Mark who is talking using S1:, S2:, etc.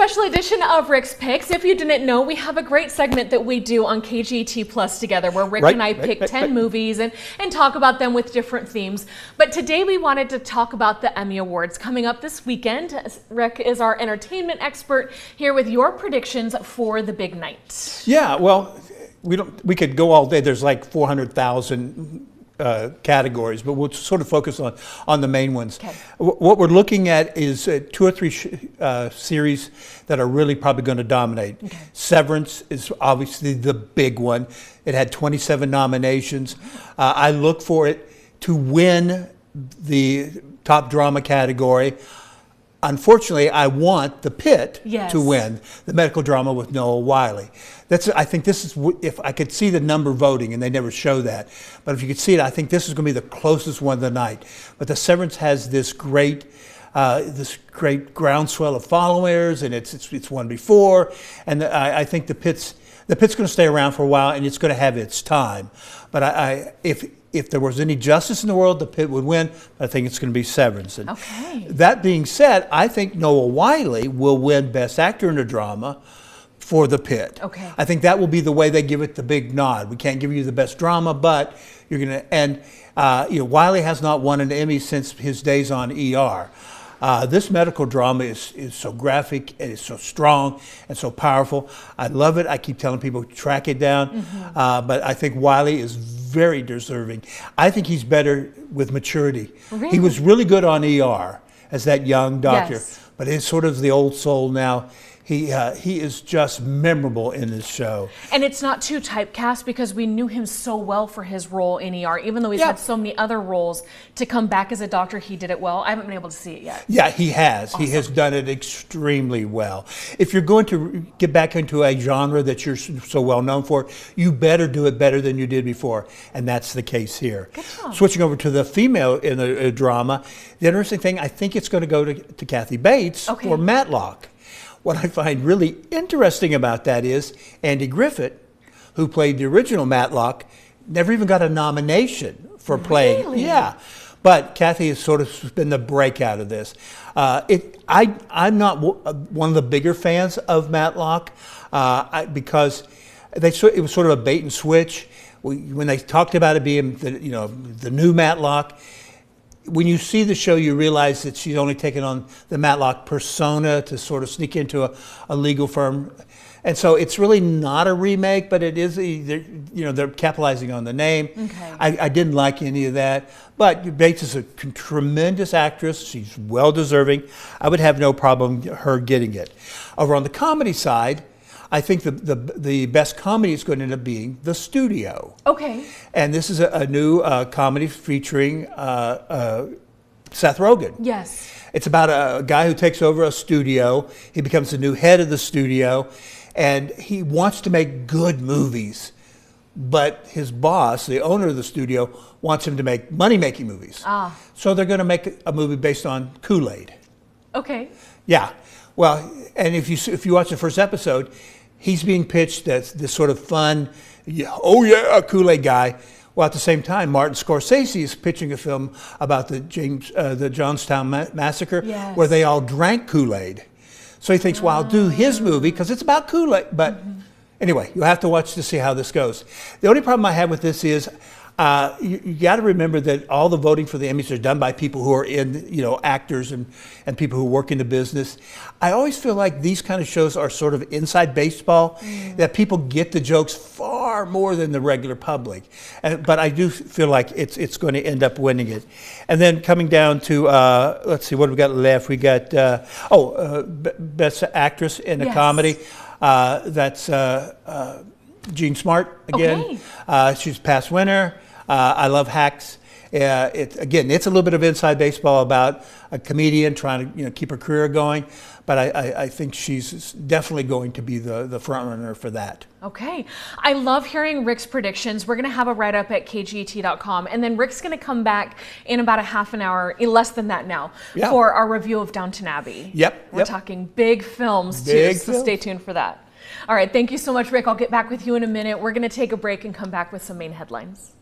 S1: special edition of Rick's Picks. If you didn't know, we have a great segment that we do on KGET Plus together where Rick and I pick 10 movies and talk about them with different themes. But today we wanted to talk about the Emmy Awards coming up this weekend. Rick is our entertainment expert here with your predictions for the big night.
S2: Yeah, well, we could go all day. There's like 400,000 categories, but we'll sort of focus on the main ones.
S1: Okay.
S2: What we're looking at is 2 or 3 series that are really probably going to dominate.
S1: Okay.
S2: Severance is obviously the big one. It had 27 nominations. I look for it to win the top drama category. Unfortunately, I want The Pit to win the medical drama with Noah Wyle. I think this is, if I could see the number voting, and they never show that, but if you could see it, I think this is going to be the closest one of the night. But The Severance has this great groundswell of followers, and it's won before, and I think The Pit's going to stay around for a while, and it's going to have its time. But if there was any justice in the world, The Pit would win. I think it's going to be Severance. And that being said, I think Noah Wyle will win Best Actor in a Drama for The Pit. Okay. I think that will be the way they give it the big nod. We can't give you the best drama, but you're going to. And Wyle has not won an Emmy since his days on ER. This medical drama is so graphic, and it's so strong and so powerful. I love it. I keep telling people track it down. But I think Wyle is very deserving. I think he's better with maturity. Really? He was really good on ER as that young doctor, but he's sort of the old soul now. He is just memorable in this show. And
S1: it's not too typecast because we knew him so well for his role in ER. Even though he's had so many other roles, to come back as a doctor, he did it well. I haven't been able to see it yet.
S2: Yeah, he has. Awesome. He has done it extremely well. If you're going to get back into a genre that you're so well known for, you better do it better than you did before. And that's the case here.
S1: Good job.
S2: Switching over to the female in the drama, the interesting thing, I think it's going to go to Kathy Bates for Matlock. What I find really interesting about that is Andy Griffith, who played the original Matlock, never even got a nomination for playing.
S1: Really?
S2: Yeah. But Kathy has sort of been the breakout of this. I'm not one of the bigger fans of Matlock because it was sort of a bait and switch. When they talked about it being the new Matlock, when you see the show, you realize that she's only taken on the Matlock persona to sort of sneak into a legal firm. And so it's really not a remake, but it is, they're capitalizing on the name. Okay. I didn't like any of that. But Bates is a tremendous actress. She's well deserving. I would have no problem her getting it. Over on the comedy side, I think the best comedy is going to end up being The Studio. Okay. And this is a new comedy featuring Seth Rogen.
S1: Yes.
S2: It's about a guy who takes over a studio. He becomes the new head of the studio, and he wants to make good movies. But his boss, the owner of the studio, wants him to make money-making movies. So they're going to make a movie based on Kool-Aid.
S1: Okay.
S2: Yeah. Well, and if you watch the first episode, he's being pitched as this sort of fun, Kool-Aid guy. Well, at the same time, Martin Scorsese is pitching a film about the Johnstown Massacre, where they all drank Kool-Aid. So he thinks, well, I'll do his movie because it's about Kool-Aid. But anyway, you'll have to watch to see how this goes. The only problem I have with this is you got to remember that all the voting for the Emmys are done by people who are actors and people who work in the business. I always feel like these kind of shows are sort of inside baseball, that people get the jokes far more than the regular public. But I do feel like it's going to end up winning it. And then coming down to, let's see, what have we got left? We got, Best Actress in a Comedy. That's Jean Smart again. Okay. She's past winner. I love Hacks. It's a little bit of inside baseball about a comedian trying to keep her career going, but I think she's definitely going to be the front runner for that.
S1: Okay. I love hearing Rick's predictions. We're going to have a write-up at kget.com, and then Rick's going to come back in about a half an hour, less than that now, for our review of Downton Abbey. We're talking big films too, so stay tuned for that. All right, thank you so much, Rick. I'll get back with you in a minute. We're going to take a break and come back with some main headlines.